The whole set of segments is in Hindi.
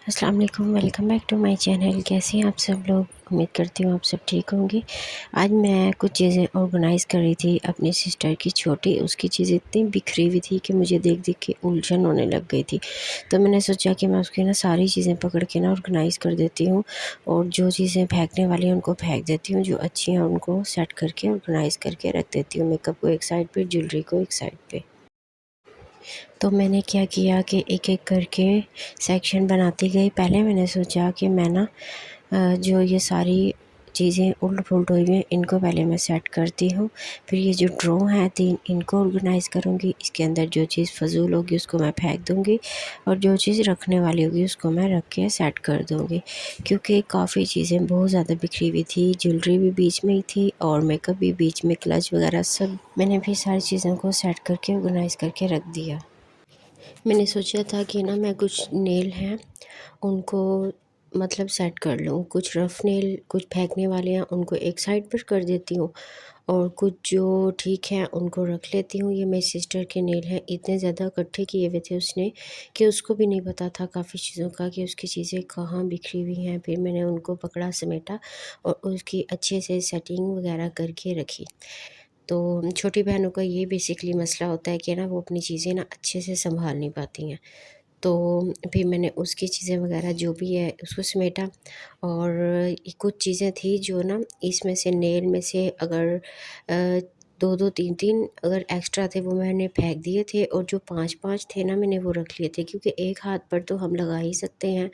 अस्सलाम वालेकुम, welcome back to my channel. कैसे हैं आप सब लोग? उम्मीद करती हूँ आप सब ठीक होंगे। आज मैं कुछ चीज़ें ऑर्गेनाइज़ कर रही थी अपनी सिस्टर की छोटी, उसकी चीज़ें इतनी बिखरी हुई थी कि मुझे देख देख के उलझन होने लग गई थी। तो मैंने सोचा कि मैं उसकी ना सारी चीज़ें पकड़ के ना ऑर्गेनाइज़ कर देती हूँ, और जो चीज़ें फेंकने वाली हैं उनको फेंक देती हूँ, जो अच्छी हैं उनको सेट करके ऑर्गेनाइज़ करके रख देती हूँ। मेकअप को एक साइड पे, ज्वेलरी को एक साइड पे। तो मैंने क्या किया कि एक-एक करके सेक्शन बनाती गई। पहले मैंने सोचा कि मैं ना जो ये सारी चीज़ें उलट-पुलट हुई हैं इनको पहले मैं सेट करती हूँ। फिर ये जो ड्रॉ हैं 3 इनको ऑर्गेनाइज़ करूँगी। इसके अंदर जो चीज़ फ़िज़ूल होगी उसको मैं फेंक दूँगी, और जो चीज़ रखने वाली होगी उसको मैं रख के सेट कर दूँगी। क्योंकि काफ़ी चीज़ें बहुत ज़्यादा बिखरी हुई थी, ज्वेलरी भी बीच में ही थी और मेकअप भी बीच में, क्लच वगैरह सब मैंने भी सारी चीज़ों को सेट करके ऑर्गेनाइज़ करके रख दिया। मैंने सोचा था कि ना मैं कुछ नेल हैं उनको मतलब सेट कर लूँ। कुछ रफ़ नेल, कुछ फेंकने वाले हैं उनको एक साइड पर कर देती हूँ, और कुछ जो ठीक हैं उनको रख लेती हूँ। ये मेरी सिस्टर के नेल हैं, इतने ज़्यादा इकट्ठे किए हुए थे उसने कि उसको भी नहीं पता था काफ़ी चीज़ों का कि उसकी चीज़ें कहाँ बिखरी हुई हैं। फिर मैंने उनको पकड़ा, समेटा और उसकी अच्छे से सेटिंग वगैरह करके रखी। तो छोटी बहनों का ये बेसिकली मसला होता है कि ना वो अपनी चीज़ें ना अच्छे से सँभाल नहीं पाती हैं। तो फिर मैंने उसकी चीज़ें वगैरह जो भी है उसको समेटा, और ये कुछ चीज़ें थी जो ना इसमें से नेल में से अगर 2-2 3-3 अगर एक्स्ट्रा थे वो मैंने फेंक दिए थे, और जो 5-5 थे ना मैंने वो रख लिए थे, क्योंकि एक हाथ पर तो हम लगा ही सकते हैं।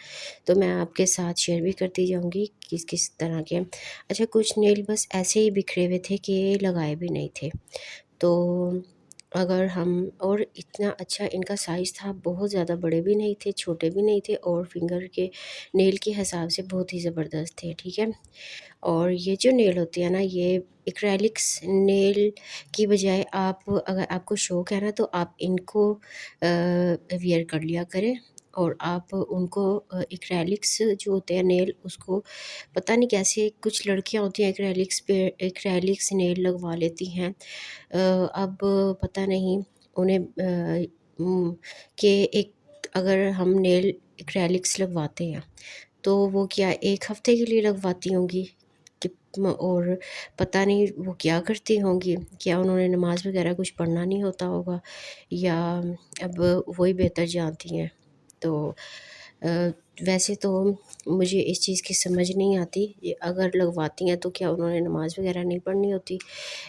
तो मैं आपके साथ शेयर भी करती जाऊँगी किस-किस तरह के हैं। अच्छा, कुछ नेल बस ऐसे ही बिखरे हुए थे कि लगाए भी नहीं थे। तो अगर हम, और इतना अच्छा इनका साइज़ था, बहुत ज़्यादा बड़े भी नहीं थे, छोटे भी नहीं थे, और फिंगर के नेल के हिसाब से बहुत ही ज़बरदस्त थे, ठीक है? और ये जो नेल होती है ना, ये एक्रेलिक्स नेल की बजाय आप, अगर आपको शौक है ना तो आप इनको वियर कर लिया करें, और आप उनको एक्रेलिक्स जो होते हैं नेल, उसको पता नहीं कैसे कुछ लड़कियां होती हैं एक्रेलिक्स पे एक्रेलिक्स नेल लगवा लेती हैं। अब पता नहीं उन्हें कि एक, अगर हम नेल एक्रेलिक्स लगवाते हैं तो वो क्या 1 हफ़्ते के लिए लगवाती होंगी कि और पता नहीं वो क्या करती होंगी, क्या उन्होंने नमाज़ वग़ैरह कुछ पढ़ना नहीं होता होगा, या अब वही बेहतर जानती हैं। तो अ, वैसे तो मुझे इस चीज़ की समझ नहीं आती, ये अगर लगवाती हैं तो क्या उन्होंने नमाज़ वग़ैरह नहीं पढ़नी होती?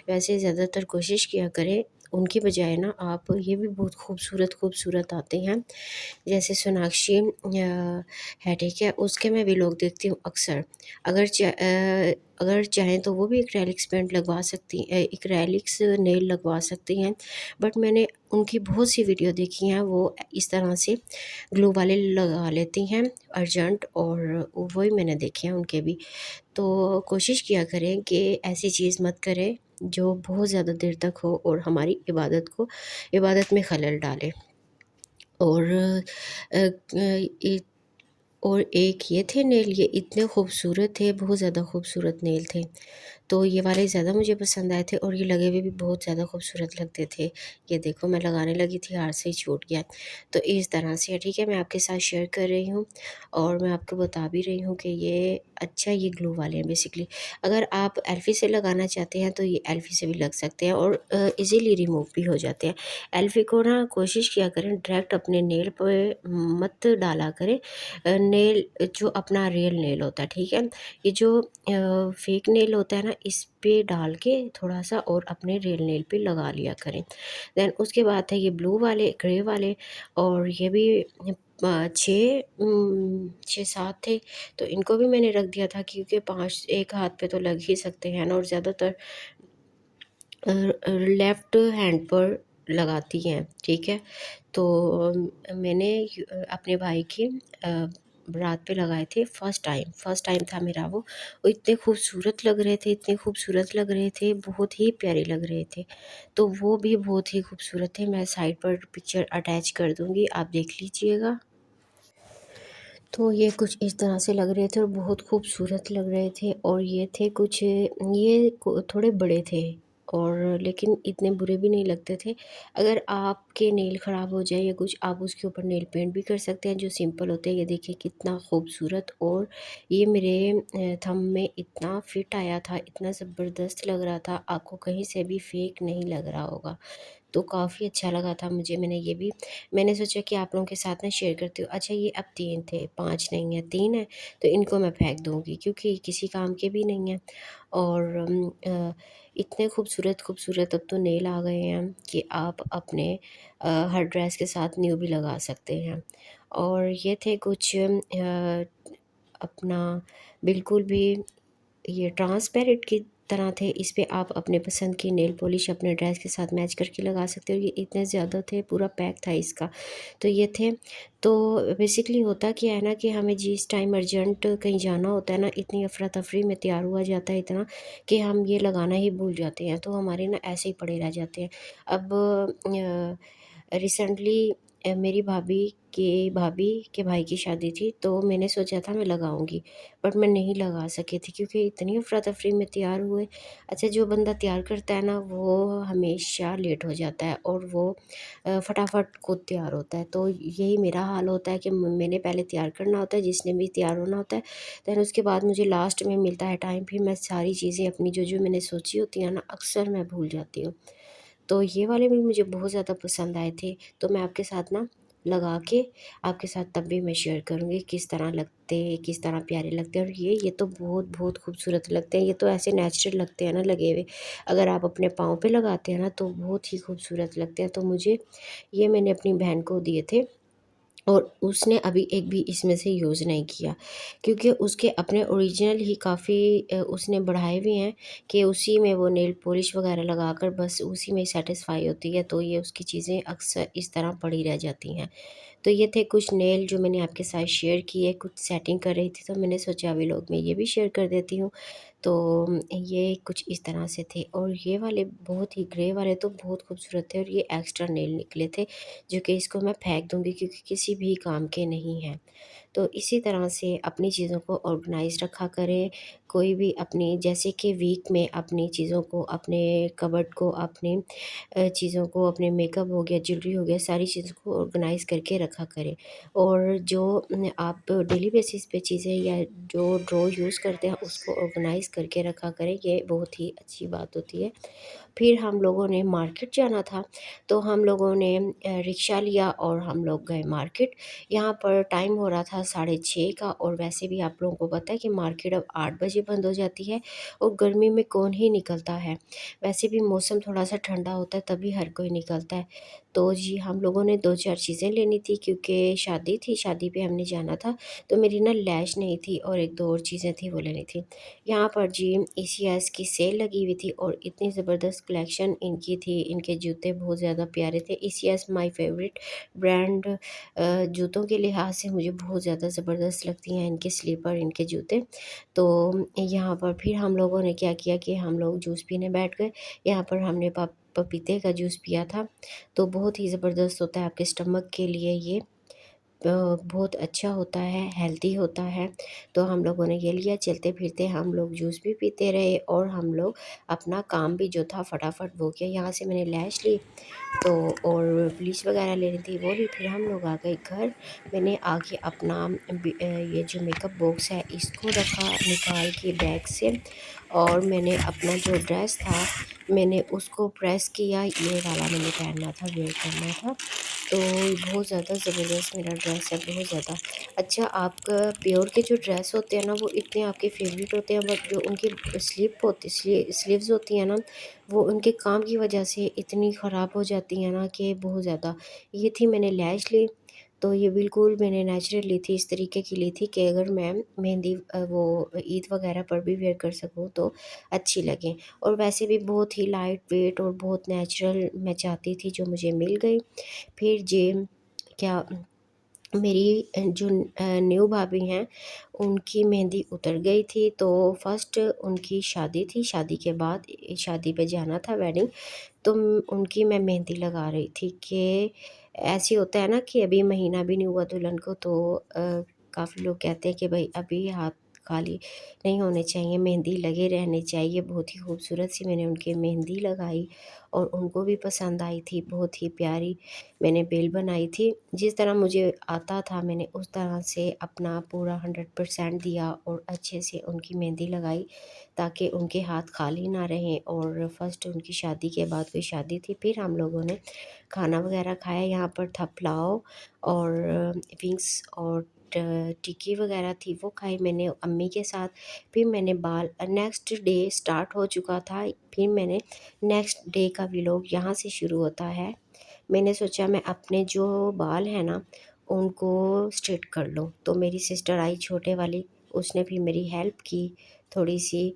वैसे ज़्यादातर कोशिश किया करें उनकी बजाय ना आप, ये भी बहुत खूबसूरत आते हैं, जैसे सोनाक्षी है, ठीक है? उसके मैं व्लॉग देखती हूँ अक्सर। अगर चाहें तो वो भी एक्रेलिक्स पेंट लगवा सकती एक्रेलिक्स नेल लगवा सकती हैं। बट मैंने उनकी बहुत सी वीडियो देखी हैं, वो इस तरह से ग्लू वाले लगा लेती हैं अर्जेंट, और वही मैंने देखे हैं उनके भी। तो कोशिश किया करें कि ऐसी चीज़ मत करें जो बहुत ज़्यादा देर तक हो और हमारी इबादत में खलल डाले। और अ, ए और एक ये थे नेल, ये इतने खूबसूरत थे, बहुत ज़्यादा खूबसूरत नेल थे। तो ये वाले ज़्यादा मुझे पसंद आए थे, और ये लगे हुए भी बहुत ज़्यादा खूबसूरत लगते थे। ये देखो मैं लगाने लगी थी, हाथ से ही छूट गया। तो इस तरह से, ठीक है, मैं आपके साथ शेयर कर रही हूँ, और मैं आपको बता भी रही हूँ कि ये अच्छा, ये ग्लू वाले हैं बेसिकली। अगर आप एल्फ़ी से लगाना चाहते हैं तो ये एल्फ़ी से भी लग सकते हैं, और ईज़िली रिमूव भी हो जाते हैं। एल्फ़ी को ना कोशिश किया करें डायरेक्ट अपने नेल पे मत डाला करें। नेल जो अपना रियल नेल होता है, ठीक है? ये जो फेक नेल होता है ना, इस पे डाल के थोड़ा-सा और अपने रियल नेल पे लगा लिया करें। देन उसके बाद है ये ब्लू वाले, ग्रे वाले, और ये भी 6-7 थे, तो इनको भी मैंने रख दिया था, क्योंकि 5 एक हाथ पे तो लग ही सकते हैं ना, और ज़्यादातर लेफ़्ट हैंड पर लगाती हैं, ठीक है? तो मैंने अपने भाई की बारात पे लगाए थे फर्स्ट टाइम था मेरा वो इतने खूबसूरत लग रहे थे, इतने खूबसूरत लग रहे थे, बहुत ही प्यारे लग रहे थे। तो वो भी बहुत ही खूबसूरत थे, मैं साइड पर पिक्चर अटैच कर दूँगी, आप देख लीजिएगा। तो ये कुछ इस तरह से लग रहे थे और बहुत खूबसूरत लग रहे थे, और ये थे कुछ, ये थोड़े बड़े थे। और लेकिन इतने बुरे भी नहीं लगते थे। अगर आपके नेल ख़राब हो जाए या कुछ, आप उसके ऊपर नेल पेंट भी कर सकते हैं जो सिंपल होते हैं। ये देखिए कितना खूबसूरत, और ये मेरे थंब में इतना फिट आया था, इतना ज़बरदस्त लग रहा था, आपको कहीं से भी फेक नहीं लग रहा होगा। तो काफ़ी अच्छा लगा था मुझे, मैंने सोचा कि आप लोगों के साथ ना शेयर करती हूँ। अच्छा, ये अब 3 थे, 5 नहीं है, 3 है, तो इनको मैं फेंक दूँगी क्योंकि किसी काम के भी नहीं हैं। और इतने खूबसूरत अब तो नेल आ गए हैं कि आप अपने हर ड्रेस के साथ न्यू भी लगा सकते हैं। और ये थे कुछ अपना बिल्कुल भी ये ट्रांसपेरेंट की तरह थे। इस पे आप अपने पसंद की नेल पॉलिश अपने ड्रेस के साथ मैच करके लगा सकते हो। ये इतने ज़्यादा थे, पूरा पैक था इसका। तो ये थे। तो बेसिकली होता क्या है ना कि हमें जिस टाइम अर्जेंट कहीं जाना होता है ना, इतनी अफरा-तफरी में तैयार हुआ जाता है इतना कि हम ये लगाना ही भूल जाते हैं, तो हमारे ना ऐसे ही पड़े रह जाते हैं। अब रिसेंटली मेरी भाभी के भाई की शादी थी, तो मैंने सोचा था मैं लगाऊंगी, बट मैं नहीं लगा सकी थी क्योंकि इतनी अफरा तफरी में तैयार हुए। अच्छा, जो बंदा तैयार करता है ना वो हमेशा लेट हो जाता है, और वो फटाफट खुद तैयार होता है। तो यही मेरा हाल होता है कि मैंने पहले तैयार करना होता है, जिसने भी तैयार होना होता है, दैन उसके बाद मुझे लास्ट में मिलता है टाइम, फिर मैं सारी चीज़ें अपनी जो जो मैंने सोची होती हैं ना, अक्सर मैं भूल जाती हूँ। तो ये वाले भी मुझे बहुत ज़्यादा पसंद आए थे, तो मैं आपके साथ ना लगा के आपके साथ तब भी मैं शेयर करूँगी किस तरह लगते, किस तरह प्यारे लगते हैं। और ये तो बहुत खूबसूरत लगते हैं, ये तो ऐसे नेचुरल लगते हैं ना लगे हुए। अगर आप अपने पाँव पे लगाते हैं ना तो बहुत ही खूबसूरत लगते हैं। तो मुझे ये मैंने अपनी बहन को दिए थे, और उसने अभी एक भी इसमें से यूज़ नहीं किया, क्योंकि उसके अपने ओरिजिनल ही काफ़ी उसने बढ़ाए हुए हैं कि उसी में वो नेल पॉलिश वगैरह लगाकर बस उसी में सैटिस्फाई होती है, तो ये उसकी चीज़ें अक्सर इस तरह पड़ी रह जाती हैं। तो ये थे कुछ नेल जो मैंने आपके साथ शेयर किए, कुछ सेटिंग कर रही थी तो मैंने सोचा अभी लोग में ये भी शेयर कर देती हूँ। तो ये कुछ इस तरह से थे, और ये वाले बहुत ही ग्रे वाले तो बहुत खूबसूरत थे, और ये एक्स्ट्रा नेल निकले थे जो कि इसको मैं फेंक दूँगी क्योंकि किसी भी काम के नहीं हैं। तो इसी तरह से अपनी चीज़ों को ऑर्गेनाइज़ रखा करें। कोई भी अपनी जैसे कि वीक में अपनी चीज़ों को, अपने कबर्ड को, अपनी चीज़ों को, अपने मेकअप हो गया, ज्वेलरी हो गया, सारी चीज़ों को ऑर्गेनाइज़ करके रखा करें। और जो आप डेली बेसिस पे चीज़ें या जो ड्रॉ यूज़ करते हैं उसको ऑर्गेनाइज़ करके रखा करें, ये बहुत ही अच्छी बात होती है। फिर हम लोगों ने मार्केट जाना था, तो हम लोगों ने रिक्शा लिया और हम लोग गए मार्केट। यहाँ पर टाइम हो रहा था 6:30 का, और वैसे भी आप लोगों को पता है कि मार्केट अब 8 बजे बंद हो जाती है, और गर्मी में कौन ही निकलता है। वैसे भी मौसम थोड़ा-सा ठंडा होता है तभी हर कोई निकलता है। तो जी, हम लोगों ने 2-4 चीज़ें लेनी थी क्योंकि शादी थी, शादी पे हमने जाना था, तो मेरी ना लैश नहीं थी और 1-2 और चीज़ें थी वो लेनी थी। यहाँ पर जी ईसीएस की सेल लगी हुई थी, और इतनी ज़बरदस्त कलेक्शन इनकी थी, इनके जूते बहुत ज़्यादा प्यारे थे। ईसीएस माय फेवरेट ब्रांड जूतों के लिहाज से मुझे बहुत ज़्यादा ज़बरदस्त लगती हैं इनके स्लीपर, इनके जूते। तो यहाँ पर फिर हम लोगों ने क्या किया कि हम लोग जूस पीने बैठ गए। यहाँ पर हमने पपीते का जूस पिया था, तो बहुत ही ज़बरदस्त होता है आपके स्टमक के लिए ये। बहुत अच्छा होता है, हेल्दी होता है। तो हम लोगों ने ये लिया, चलते-फिरते हम लोग जूस भी पीते रहे, और हम लोग अपना काम भी जो था फटाफट वो किया। यहाँ से मैंने लैश ली, तो और ब्लीच वगैरह लेनी थी वो ली। फिर हम लोग आ गए घर। मैंने आगे अपना ये जो मेकअप बॉक्स है इसको रखा निकाल के बैग से, और मैंने अपना जो ड्रेस था मैंने उसको प्रेस किया। ये वाला मैंने पहनना था, वेयर करना था। तो बहुत ज़्यादा ज़बरदस्त मेरा ड्रेस है, बहुत ज़्यादा। अच्छा, आपका प्योर के जो ड्रेस होते हैं ना वो इतने आपके फ़ेवरेट होते हैं, बट जो उनकी स्लीव्स होती हैं ना, वो उनके काम की वजह से इतनी ख़राब हो जाती हैं ना कि बहुत ज़्यादा। ये थी, मैंने लैश ली, तो ये बिल्कुल मैंने नेचुरल ली थी, इस तरीके की ली थी कि अगर मैं मेहंदी वो ईद वगैरह पर भी वेयर कर सकूँ तो अच्छी लगे। और वैसे भी बहुत ही लाइट वेट और बहुत नेचुरल मैं चाहती थी, जो मुझे मिल गई। फिर जे क्या मेरी जो न्यू भाभी हैं, उनकी मेहंदी उतर गई थी, तो फर्स्ट उनकी शादी थी, शादी के बाद शादी पे जाना था, वेडिंग। तो उनकी मैं मेहंदी लगा रही थी कि ऐसे होता है ना कि अभी महीना भी नहीं हुआ दुल्हन को, तो काफ़ी लोग कहते हैं कि भाई अभी हाथ खाली नहीं होने चाहिए, मेहंदी लगे रहने चाहिए। बहुत ही खूबसूरत सी मैंने उनके मेहंदी लगाई और उनको भी पसंद आई थी। बहुत ही प्यारी मैंने बेल बनाई थी। जिस तरह मुझे आता था मैंने उस तरह से अपना पूरा 100% दिया और अच्छे से उनकी मेहंदी लगाई ताकि उनके हाथ खाली ना रहें। और फर्स्ट उनकी शादी के बाद कोई शादी थी, फिर हम लोगों ने खाना वगैरह खाया। यहाँ पर था पुलाव और विंग्स और टिक्की वगैरह थी, वो खाई मैंने अम्मी के साथ। फिर मैंने बाल नेक्स्ट डे स्टार्ट हो चुका था। फिर मैंने नेक्स्ट डे का व्लॉग यहाँ से शुरू होता है। मैंने सोचा मैं अपने जो बाल हैं ना उनको स्ट्रेट कर लूँ, तो मेरी सिस्टर आई छोटे वाली, उसने फिर मेरी हेल्प की थोड़ी सी।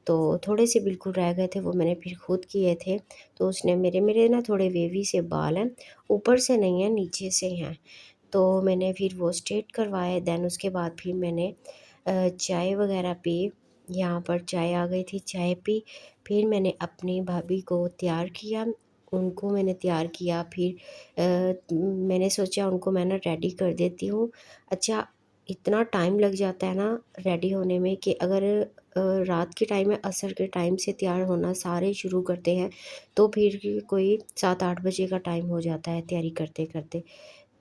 तो थोड़े से बिल्कुल रह गए थे, वो मैंने फिर खुद किए थे। तो उसने मेरे मेरे ना थोड़े वेवी से बाल हैं, ऊपर से नहीं हैं नीचे से हैं, तो मैंने फिर वो स्ट्रेट करवाए। देन उसके बाद फिर मैंने चाय वगैरह पी। यहाँ पर चाय आ गई थी, चाय पी। फिर मैंने अपनी भाभी को तैयार किया, उनको मैंने तैयार किया। फिर मैंने सोचा उनको मैं ना रेडी कर देती हूँ। अच्छा, इतना टाइम लग जाता है ना रेडी होने में कि अगर रात के टाइम में असर के टाइम से तैयार होना सारे शुरू करते हैं तो फिर कोई 7-8 बजे का टाइम हो जाता है तैयारी करते करते।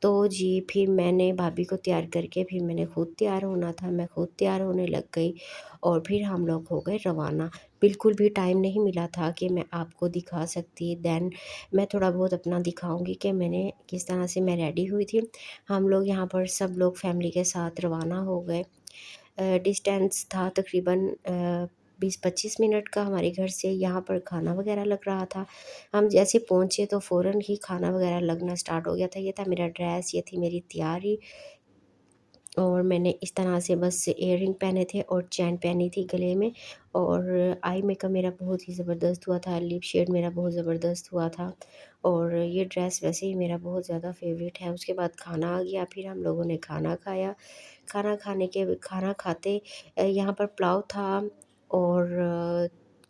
तो जी फिर मैंने भाभी को तैयार करके फिर मैंने खुद तैयार होना था, मैं खुद तैयार होने लग गई और फिर हम लोग हो गए रवाना। बिल्कुल भी टाइम नहीं मिला था कि मैं आपको दिखा सकती। देन मैं थोड़ा बहुत अपना दिखाऊंगी कि मैंने किस तरह से मैं रेडी हुई थी। हम लोग यहाँ पर सब लोग फैमिली के साथ रवाना हो गए। डिस्टेंस था तकरीबन 20-25 मिनट का हमारे घर से। यहाँ पर खाना वगैरह लग रहा था। हम जैसे पहुँचे तो फ़ौरन ही खाना वगैरह लगना स्टार्ट हो गया था। ये था मेरा ड्रेस, ये थी मेरी तैयारी। और मैंने इस तरह से बस इयररिंग पहने थे और चैन पहनी थी गले में। और आई मेकअप मेरा बहुत ही ज़बरदस्त हुआ था, लिप शेड मेरा बहुत ज़बरदस्त हुआ था। और ये ड्रेस वैसे ही मेरा बहुत ज़्यादा फेवरेट है। उसके बाद खाना आ गया, फिर हम लोगों ने खाना खाया। खाना खाते यहाँ पर पुलाव था और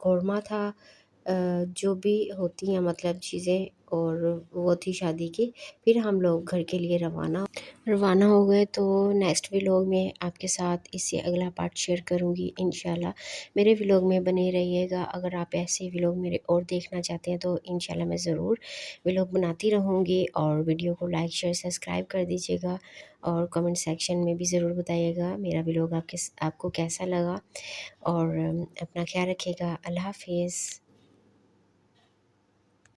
कौरमा था, जो भी होती हैं मतलब चीज़ें, और वो थी शादी की। फिर हम लोग घर के लिए रवाना हो गए। तो नेक्स्ट व्लॉग में आपके साथ इससे अगला पार्ट शेयर करूँगी इंशाल्लाह। मेरे व्लॉग में बने रहिएगा। अगर आप ऐसे व्लॉग मेरे और देखना चाहते हैं तो इंशाल्लाह मैं ज़रूर व्लॉग बनाती रहूँगी। और वीडियो को लाइक शेयर सब्सक्राइब कर दीजिएगा और कमेंट सेक्शन में भी ज़रूर बताइएगा मेरा व्लॉग आपको कैसा लगा। और अपना ख्याल रखिएगा। अल्लाह हाफ़िज़।